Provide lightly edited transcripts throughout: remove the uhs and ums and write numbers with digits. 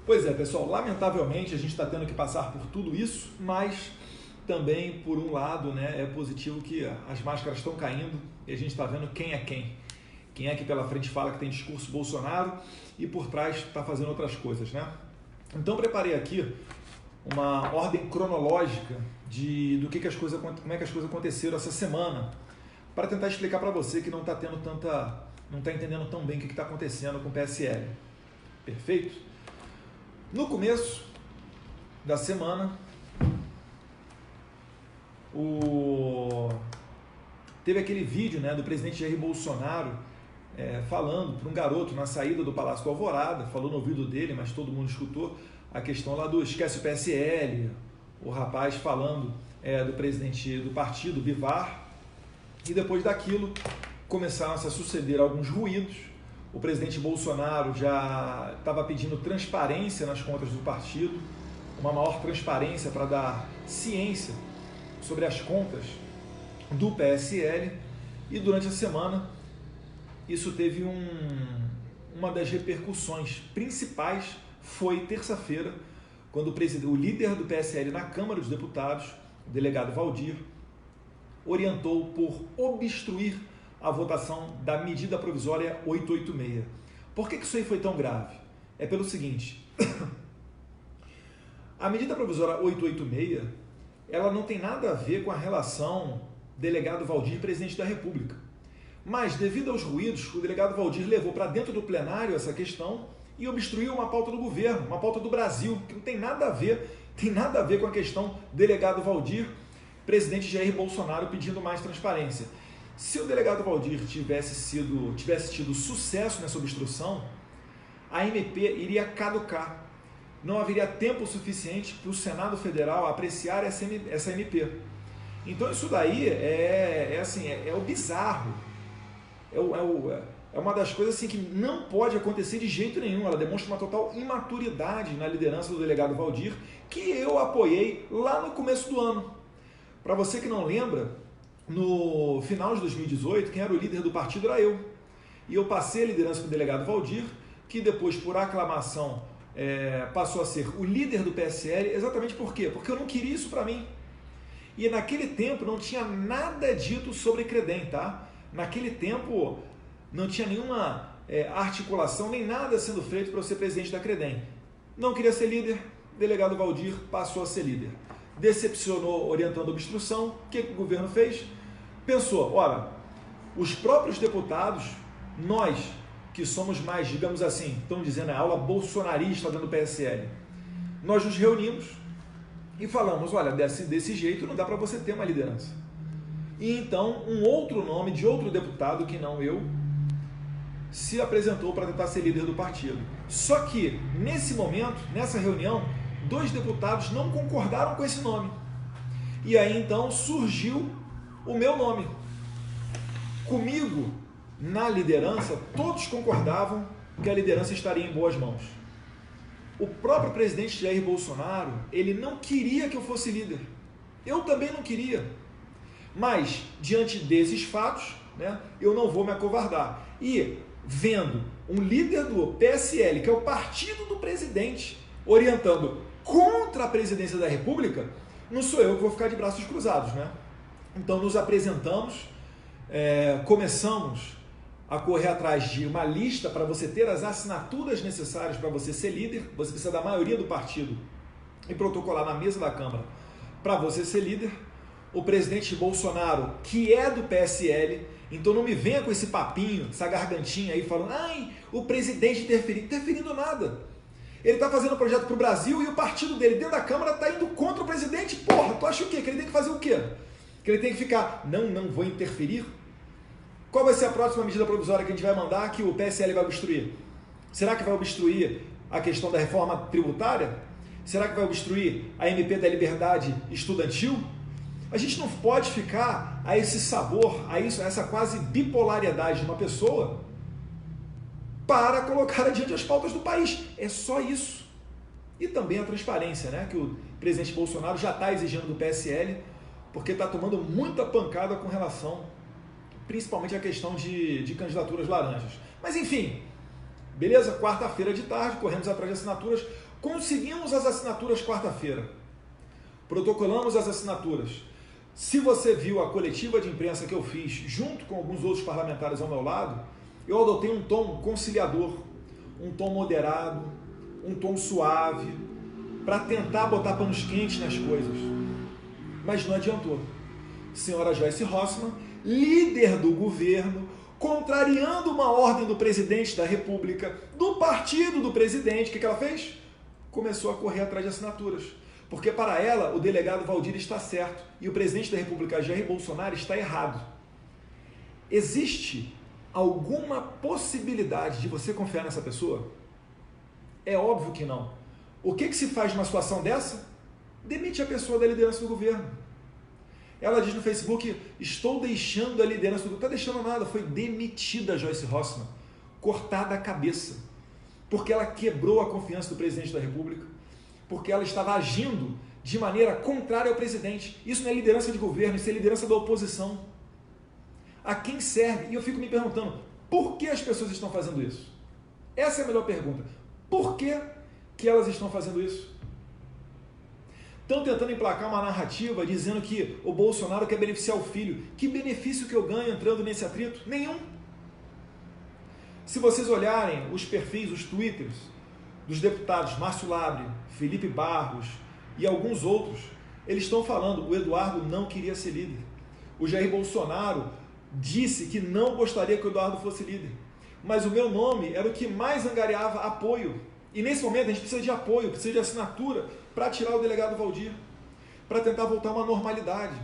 Pois é, pessoal, lamentavelmente a gente está tendo que passar por tudo isso, mas também, por um lado, né, é positivo que as máscaras estão caindo e a gente está vendo quem é quem. Quem é que pela frente fala que tem discurso Bolsonaro e por trás está fazendo outras coisas, né? Então preparei aqui uma ordem cronológica do que as coisas, como é que as coisas aconteceram essa semana, para tentar explicar para você que não está entendendo tão bem o que está acontecendo com o PSL. Perfeito? No começo da semana, teve aquele vídeo, né, do presidente Jair Bolsonaro falando para um garoto na saída do Palácio do Alvorada, falou no ouvido dele, mas todo mundo escutou, a questão lá do esquece o PSL, o rapaz falando do presidente do partido, Bivar, e depois daquilo começaram a se suceder alguns ruídos. O presidente Bolsonaro já estava pedindo transparência nas contas do partido, uma maior transparência para dar ciência sobre as contas do PSL, e durante a semana isso teve uma das repercussões principais foi terça-feira, quando o líder do PSL na Câmara dos Deputados, o delegado Valdir, orientou por obstruir a votação da medida provisória 886. Por que isso aí foi tão grave? É pelo seguinte, a medida provisória 886, ela não tem nada a ver com a relação delegado Valdir presidente da República. Mas, devido aos ruídos, o delegado Valdir levou para dentro do plenário essa questão e obstruiu uma pauta do governo, uma pauta do Brasil, que não tem nada a ver com a questão delegado Valdir, presidente Jair Bolsonaro pedindo mais transparência. Se o delegado Valdir tivesse tido sucesso nessa obstrução, a MP iria caducar. Não haveria tempo suficiente para o Senado Federal apreciar essa MP. Então isso daí é o bizarro. É uma das coisas assim, que não pode acontecer de jeito nenhum. Ela demonstra uma total imaturidade na liderança do delegado Valdir, que eu apoiei lá no começo do ano. Para você que não lembra, no final de 2018, quem era o líder do partido era eu. E eu passei a liderança para o delegado Valdir, que depois, por aclamação, passou a ser o líder do PSL. Exatamente por quê? Porque eu não queria isso para mim. E naquele tempo não tinha nada dito sobre Credem, tá? Naquele tempo não tinha nenhuma articulação, nem nada sendo feito para eu ser presidente da Credem. Não queria ser líder, delegado Valdir passou a ser líder. Decepcionou orientando a obstrução. O que o governo fez? Pensou, ora, os próprios deputados, nós que somos mais, digamos assim, estão dizendo a aula bolsonarista dentro do PSL, nós nos reunimos e falamos, olha, desse jeito não dá para você ter uma liderança. E então um outro nome de outro deputado, que não eu, se apresentou para tentar ser líder do partido. Só que, nesse momento, nessa reunião, 2 deputados não concordaram com esse nome. E aí então surgiu o meu nome. Comigo, na liderança, todos concordavam que a liderança estaria em boas mãos. O próprio presidente Jair Bolsonaro, ele não queria que eu fosse líder. Eu também não queria. Mas, diante desses fatos, né, eu não vou me acovardar. E, vendo um líder do PSL, que é o partido do presidente, orientando contra a presidência da República, não sou eu que vou ficar de braços cruzados, né? Então, nos apresentamos, começamos a correr atrás de uma lista para você ter as assinaturas necessárias para você ser líder. Você precisa da maioria do partido e protocolar na mesa da Câmara para você ser líder. O presidente Bolsonaro, que é do PSL, então não me venha com esse papinho, essa gargantinha aí falando, ai, o presidente interferindo nada. Ele está fazendo um projeto para o Brasil e o partido dele dentro da Câmara está indo contra o presidente. Porra, tu acha o quê? Que ele tem que fazer o quê? Que ele tem que ficar, não vou interferir? Qual vai ser a próxima medida provisória que a gente vai mandar que o PSL vai obstruir? Será que vai obstruir a questão da reforma tributária? Será que vai obstruir a MP da liberdade estudantil? A gente não pode ficar a esse sabor, a essa quase bipolariedade de uma pessoa para colocar adiante as pautas do país. É só isso. E também a transparência, né, que o presidente Bolsonaro já está exigindo do PSL, porque está tomando muita pancada com relação, principalmente, à questão de candidaturas laranjas. Mas, enfim, Beleza? Quarta-feira de tarde, corremos atrás de assinaturas, conseguimos as assinaturas quarta-feira. Protocolamos as assinaturas. Se você viu a coletiva de imprensa que eu fiz, junto com alguns outros parlamentares ao meu lado, eu adotei um tom conciliador, um tom moderado, um tom suave, para tentar botar panos quentes nas coisas. Mas não adiantou. Senhora Joyce Hasselmann, líder do governo, contrariando uma ordem do presidente da República, do partido do presidente, o que ela fez? Começou a correr atrás de assinaturas. Porque para ela, o delegado Valdir está certo e o presidente da República, Jair Bolsonaro, está errado. Existe alguma possibilidade de você confiar nessa pessoa? É óbvio que não. O que se faz numa situação dessa? Demite a pessoa da liderança do governo. Ela diz no Facebook, estou deixando a liderança do governo. Não está deixando nada, foi demitida a Joyce Hasselmann, cortada a cabeça, porque ela quebrou a confiança do presidente da República, porque ela estava agindo de maneira contrária ao presidente. Isso não é liderança de governo, isso é liderança da oposição. A quem serve? E eu fico me perguntando, por que as pessoas estão fazendo isso? Essa é a melhor pergunta. Por que elas estão fazendo isso? Estão tentando emplacar uma narrativa dizendo que o Bolsonaro quer beneficiar o filho. Que benefício que eu ganho entrando nesse atrito? Nenhum. Se vocês olharem os perfis, os twitters dos deputados Márcio Labre, Felipe Barros e alguns outros, eles estão falando, o Eduardo não queria ser líder. O Jair Bolsonaro disse que não gostaria que o Eduardo fosse líder. Mas o meu nome era o que mais angariava apoio. E nesse momento a gente precisa de apoio, precisa de assinatura para tirar o delegado Valdir, para tentar voltar a uma normalidade.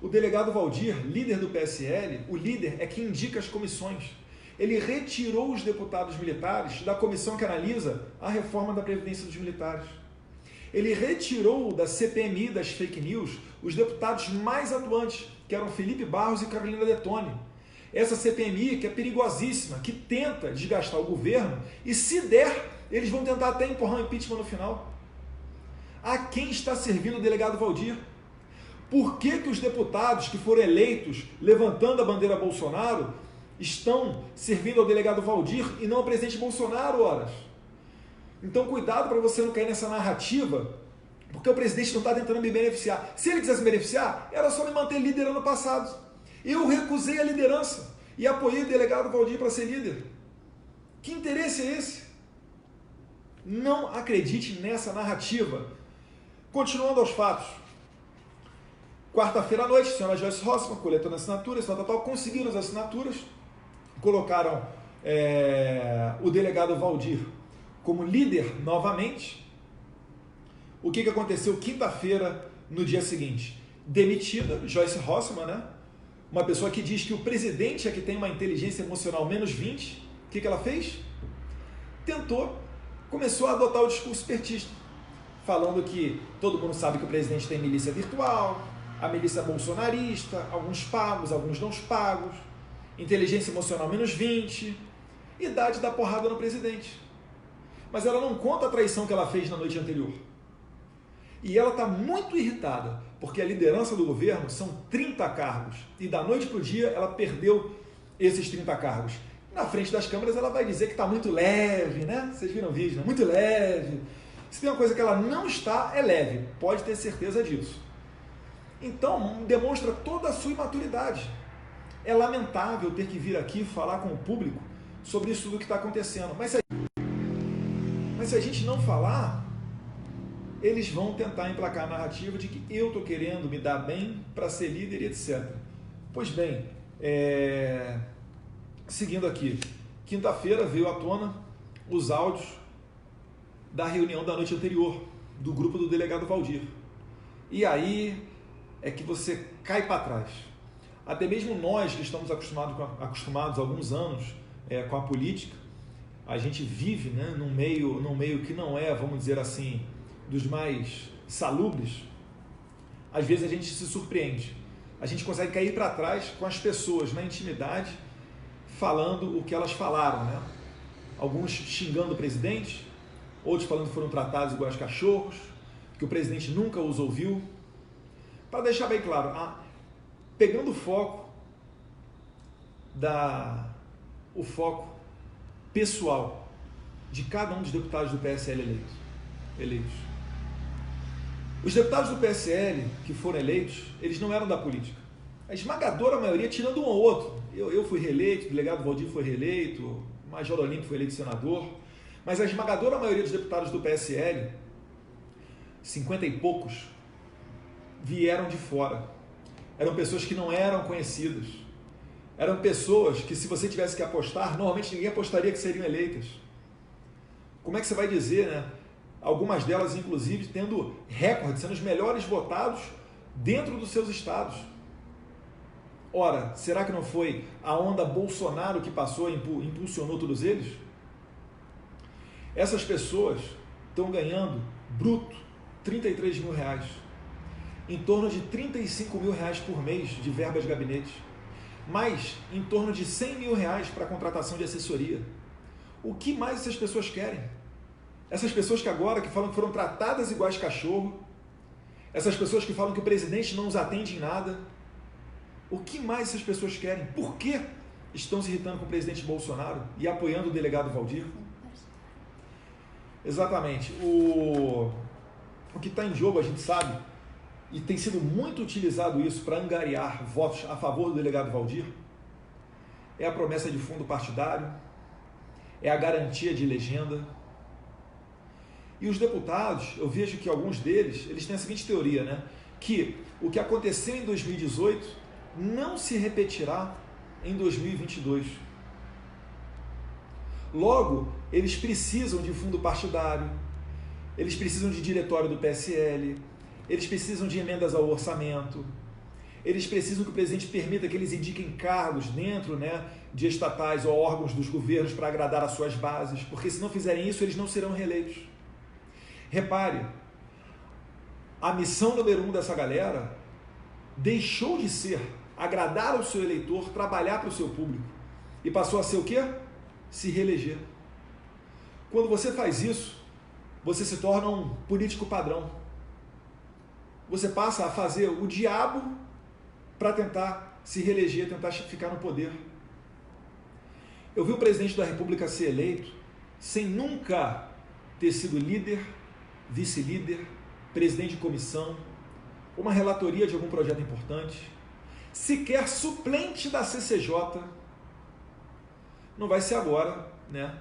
O delegado Valdir, líder do PSL, o líder é quem indica as comissões. Ele retirou os deputados militares da comissão que analisa a reforma da Previdência dos militares. Ele retirou da CPMI, das fake news, os deputados mais atuantes, que eram Felipe Barros e Carolina Detoni. Essa CPMI que é perigosíssima, que tenta desgastar o governo e, se der, eles vão tentar até empurrar um impeachment no final. A quem está servindo o delegado Valdir? Por que os deputados que foram eleitos levantando a bandeira Bolsonaro estão servindo ao delegado Valdir e não ao presidente Bolsonaro, horas? Então, cuidado para você não cair nessa narrativa, porque o presidente não está tentando me beneficiar. Se ele quisesse me beneficiar, era só me manter líder ano passado. Eu recusei a liderança e apoiei o delegado Valdir para ser líder. Que interesse é esse? Não acredite nessa narrativa. Continuando aos fatos. Quarta-feira à noite, a senhora Joyce Hasselmann, coletando assinaturas, conseguiram as assinaturas, colocaram o delegado Valdir como líder novamente. O que aconteceu quinta-feira, no dia seguinte? Demitida, Joyce Hasselmann, né? Uma pessoa que diz que o presidente é que tem uma inteligência emocional menos 20. O que ela fez? Começou a adotar o discurso petista, falando que todo mundo sabe que o presidente tem milícia virtual, a milícia bolsonarista, alguns pagos, alguns não pagos, inteligência emocional menos 20, idade da porrada no presidente. Mas ela não conta a traição que ela fez na noite anterior. E ela está muito irritada, porque a liderança do governo são 30 cargos, e da noite para o dia ela perdeu esses 30 cargos. Na frente das câmeras ela vai dizer que está muito leve, né? Vocês viram o vídeo, né? Muito leve. Se tem uma coisa que ela não está, é leve. Pode ter certeza disso. Então, demonstra toda a sua imaturidade. É lamentável ter que vir aqui falar com o público sobre isso tudo que está acontecendo. Mas se a gente não falar, eles vão tentar emplacar a narrativa de que eu estou querendo me dar bem para ser líder e etc. Pois bem, seguindo aqui, quinta-feira veio à tona os áudios da reunião da noite anterior, do grupo do delegado Valdir. E aí é que você cai para trás. Até mesmo nós que estamos acostumados há alguns anos com a política, a gente vive, né, num meio que não é, vamos dizer assim, dos mais salubres. Às vezes a gente se surpreende. A gente consegue cair para trás com as pessoas na intimidade, falando o que elas falaram, né? Alguns xingando o presidente, outros falando que foram tratados igual a cachorros, que o presidente nunca os ouviu. Para deixar bem claro, pegando o foco pessoal de cada um dos deputados do PSL eleitos. Os deputados do PSL que foram eleitos, eles não eram da política. A esmagadora maioria, tirando um ou outro. Eu fui reeleito, o delegado Valdir foi reeleito, o Major Olímpio foi eleito senador, mas a esmagadora maioria dos deputados do PSL, 50 e poucos, vieram de fora. Eram pessoas que não eram conhecidas. Eram pessoas que, se você tivesse que apostar, normalmente ninguém apostaria que seriam eleitas. Como é que você vai dizer, né? Algumas delas, inclusive, tendo recorde, sendo os melhores votados dentro dos seus estados. Ora, será que não foi a onda Bolsonaro que passou e impulsionou todos eles? Essas pessoas estão ganhando, bruto, 33 mil reais. Em torno de 35 mil reais por mês de verba de gabinete. Mais em torno de 100 mil reais para contratação de assessoria. O que mais essas pessoas querem? Essas pessoas que agora que falam que foram tratadas iguais cachorro, essas pessoas que falam que o presidente não os atende em nada, o que mais essas pessoas querem? Por que estão se irritando com o presidente Bolsonaro e apoiando o delegado Valdir? Exatamente. O que está em jogo, a gente sabe, e tem sido muito utilizado isso para angariar votos a favor do delegado Valdir, é a promessa de fundo partidário, é a garantia de legenda. E os deputados, eu vejo que alguns deles, eles têm a seguinte teoria, né? Que o que aconteceu em 2018 não se repetirá em 2022. Logo, eles precisam de fundo partidário, eles precisam de diretório do PSL, eles precisam de emendas ao orçamento, eles precisam que o presidente permita que eles indiquem cargos dentro, né, de estatais ou órgãos dos governos para agradar as suas bases, porque se não fizerem isso, eles não serão reeleitos. Repare, a missão número 1 dessa galera deixou de ser agradar ao seu eleitor, trabalhar para o seu público, e passou a ser o quê? Se reeleger. Quando você faz isso, você se torna um político padrão. Você passa a fazer o diabo para tentar se reeleger, tentar ficar no poder. Eu vi o presidente da República ser eleito sem nunca ter sido líder, vice-líder, presidente de comissão, uma relatoria de algum projeto importante, sequer suplente da CCJ. Não vai ser agora, né,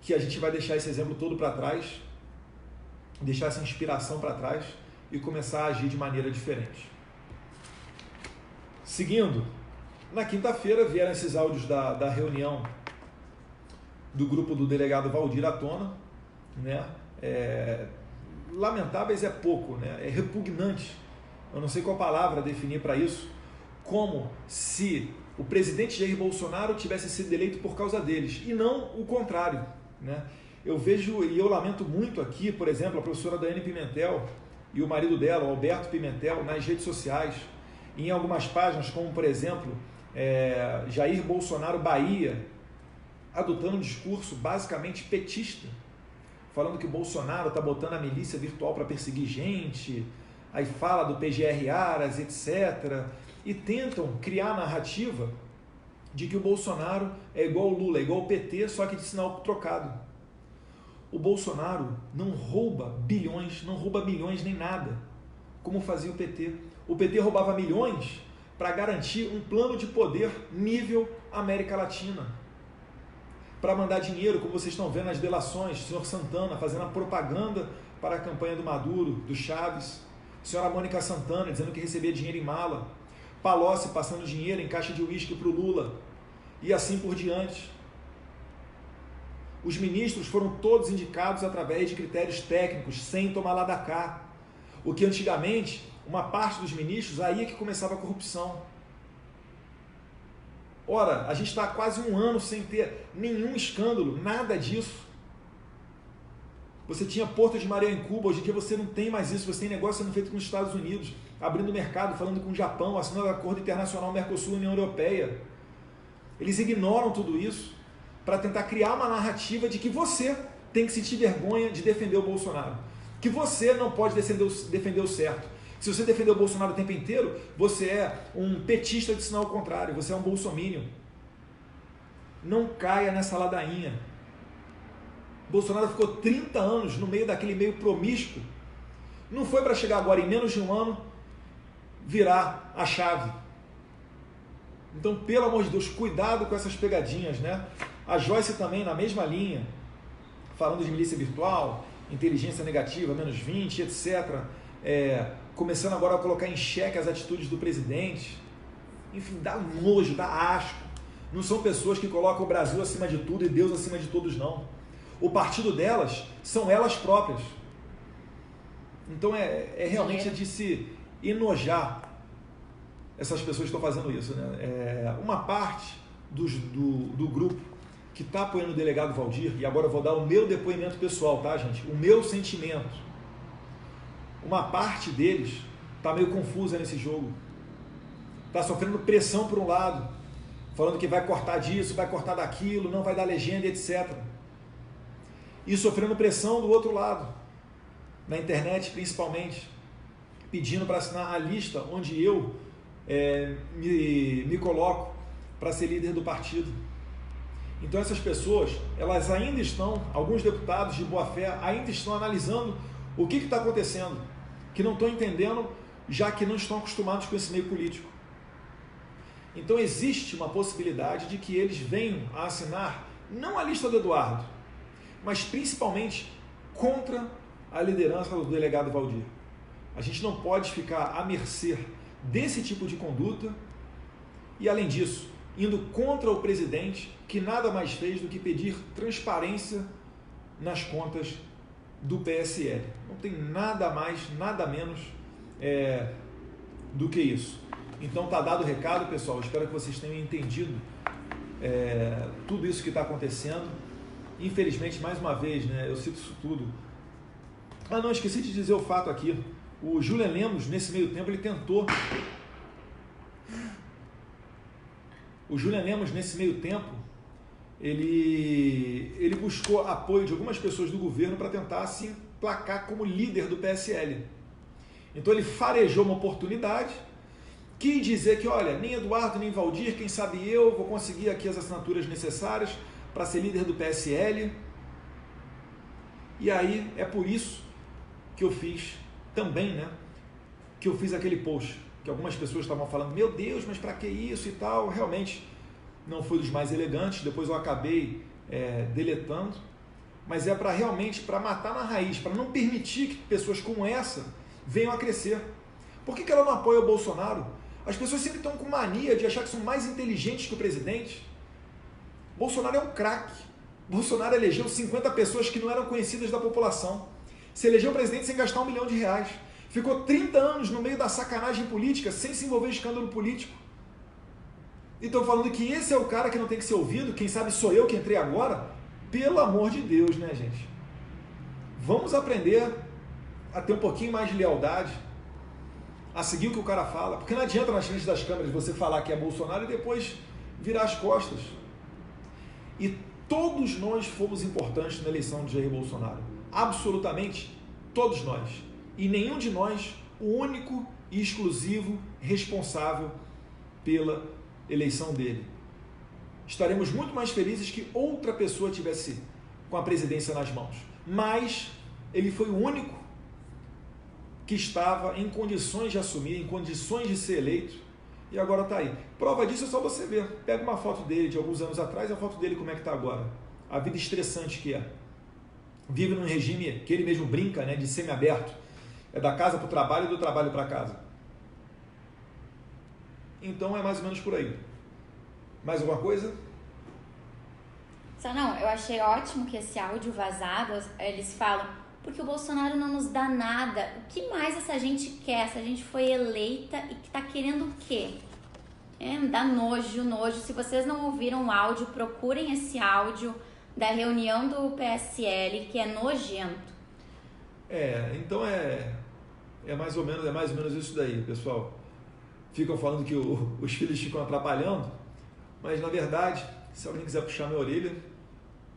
que a gente vai deixar esse exemplo todo para trás, deixar essa inspiração para trás e começar a agir de maneira diferente. Seguindo, na quinta-feira vieram esses áudios da reunião do grupo do delegado Valdir à tona, né? Lamentáveis é pouco, né? É repugnante, eu não sei qual palavra definir para isso, como se o presidente Jair Bolsonaro tivesse sido eleito por causa deles, e não o contrário, né? Eu vejo, e eu lamento muito aqui, por exemplo, a professora Daiane Pimentel e o marido dela, o Alberto Pimentel, nas redes sociais, em algumas páginas, como por exemplo, Jair Bolsonaro Bahia, adotando um discurso basicamente petista, falando que o Bolsonaro está botando a milícia virtual para perseguir gente, aí fala do PGR Aras, etc., e tentam criar a narrativa de que o Bolsonaro é igual o Lula, é igual o PT, só que de sinal trocado. O Bolsonaro não rouba bilhões, não rouba milhões nem nada, como fazia o PT. O PT roubava milhões para garantir um plano de poder nível América Latina, para mandar dinheiro, como vocês estão vendo nas delações, o senhor Santana fazendo a propaganda para a campanha do Maduro, do Chaves, a senhora Mônica Santana dizendo que recebia dinheiro em mala, Palocci passando dinheiro em caixa de uísque para o Lula, e assim por diante. Os ministros foram todos indicados através de critérios técnicos, sem tomar lá da cá. O que antigamente, uma parte dos ministros, aí é que começava a corrupção. Ora, a gente está há quase um ano sem ter nenhum escândalo, nada disso. Você tinha Porto de Maria em Cuba, hoje em dia você não tem mais isso, você tem negócio sendo feito com os Estados Unidos, abrindo mercado, falando com o Japão, assinando acordo internacional Mercosul-União Europeia. Eles ignoram tudo isso para tentar criar uma narrativa de que você tem que sentir vergonha de defender o Bolsonaro, que você não pode defender o certo. Se você defender o Bolsonaro o tempo inteiro, você é um petista de sinal contrário, você é um bolsominion. Não caia nessa ladainha. Bolsonaro ficou 30 anos no meio daquele meio promíscuo. Não foi para chegar agora, em menos de um ano, virar a chave. Então, pelo amor de Deus, cuidado com essas pegadinhas, né? A Joyce também, na mesma linha, falando de milícia virtual, inteligência negativa, menos 20, etc. Começando agora a colocar em xeque as atitudes do presidente. Enfim, dá nojo, dá asco. Não são pessoas que colocam o Brasil acima de tudo e Deus acima de todos, não. O partido delas são elas próprias. Então realmente de se enojar essas pessoas que estão fazendo isso, né? Uma parte do grupo que está apoiando o delegado Valdir, e agora eu vou dar o meu depoimento pessoal, tá, gente? O meu sentimento. Uma parte deles está meio confusa nesse jogo. Está sofrendo pressão por um lado, falando que vai cortar disso, vai cortar daquilo, não vai dar legenda, etc. E sofrendo pressão do outro lado, na internet principalmente, pedindo para assinar a lista onde eu me coloco para ser líder do partido. Então essas pessoas, elas ainda estão, alguns deputados de boa fé, ainda estão analisando o que está acontecendo, que não estão entendendo, já que não estão acostumados com esse meio político. Então existe uma possibilidade de que eles venham a assinar, não a lista do Eduardo, mas principalmente contra a liderança do delegado Valdir. A gente não pode ficar à mercê desse tipo de conduta e, além disso, indo contra o presidente, que nada mais fez do que pedir transparência nas contas do PSL. Não tem nada mais, nada menos do que isso. Então tá dado o recado, pessoal. Espero que vocês tenham entendido tudo isso que está acontecendo. Infelizmente, mais uma vez, né, eu cito isso tudo. Ah, não, esqueci de dizer o fato aqui. O Julian Lemos, nesse meio tempo, ele tentou... O Julian Lemos, nesse meio tempo, ele buscou apoio de algumas pessoas do governo para tentar se emplacar como líder do PSL. Então ele farejou uma oportunidade, quis dizer que, olha, nem Eduardo, nem Valdir, quem sabe eu vou conseguir aqui as assinaturas necessárias para ser líder do PSL. E aí é por isso que eu fiz também, né? Que eu fiz aquele post, que algumas pessoas estavam falando, meu Deus, mas para que isso e tal? Realmente não foi dos mais elegantes, depois eu acabei deletando, mas para realmente para matar na raiz, para não permitir que pessoas como essa venham a crescer. Por que ela não apoia o Bolsonaro? As pessoas sempre estão com mania de achar que são mais inteligentes que o presidente. Bolsonaro é um craque. Bolsonaro elegeu 50 pessoas que não eram conhecidas da população. Se elegeu presidente sem gastar R$1 milhão. Ficou 30 anos no meio da sacanagem política, sem se envolver em escândalo político. E estão falando que esse é o cara que não tem que ser ouvido, quem sabe sou eu que entrei agora? Pelo amor de Deus, né, gente? Vamos aprender a ter um pouquinho mais de lealdade, a seguir o que o cara fala, porque não adianta na frente das câmeras você falar que é Bolsonaro e depois virar as costas. E todos nós fomos importantes na eleição de Jair Bolsonaro. Absolutamente todos nós. E nenhum de nós o único e exclusivo responsável pela eleição dele. Estaremos muito mais felizes que outra pessoa tivesse com a presidência nas mãos. Mas ele foi o único que estava em condições de assumir, em condições de ser eleito, e agora está aí. Prova disso é só você ver. Pega uma foto dele de alguns anos atrás e a foto dele como é que está agora. A vida estressante que é. Vive num regime que ele mesmo brinca, né, de semiaberto. É da casa para o trabalho e do trabalho para casa. Então é mais ou menos por aí. Mais alguma coisa? Só não, eu achei ótimo que esse áudio vazado, eles falam, porque o Bolsonaro não nos dá nada. O que mais essa gente quer? Essa gente foi eleita e que tá querendo o quê? Me dá nojo, nojo. Se vocês não ouviram o áudio, procurem esse áudio da reunião do PSL, que é nojento. Então é mais ou menos isso daí, pessoal. Ficam falando que os filhos ficam atrapalhando, mas na verdade, se alguém quiser puxar minha orelha,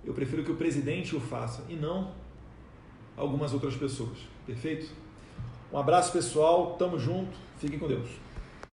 eu prefiro que o presidente o faça e não algumas outras pessoas. Perfeito? Um abraço, pessoal. Tamo junto. Fiquem com Deus.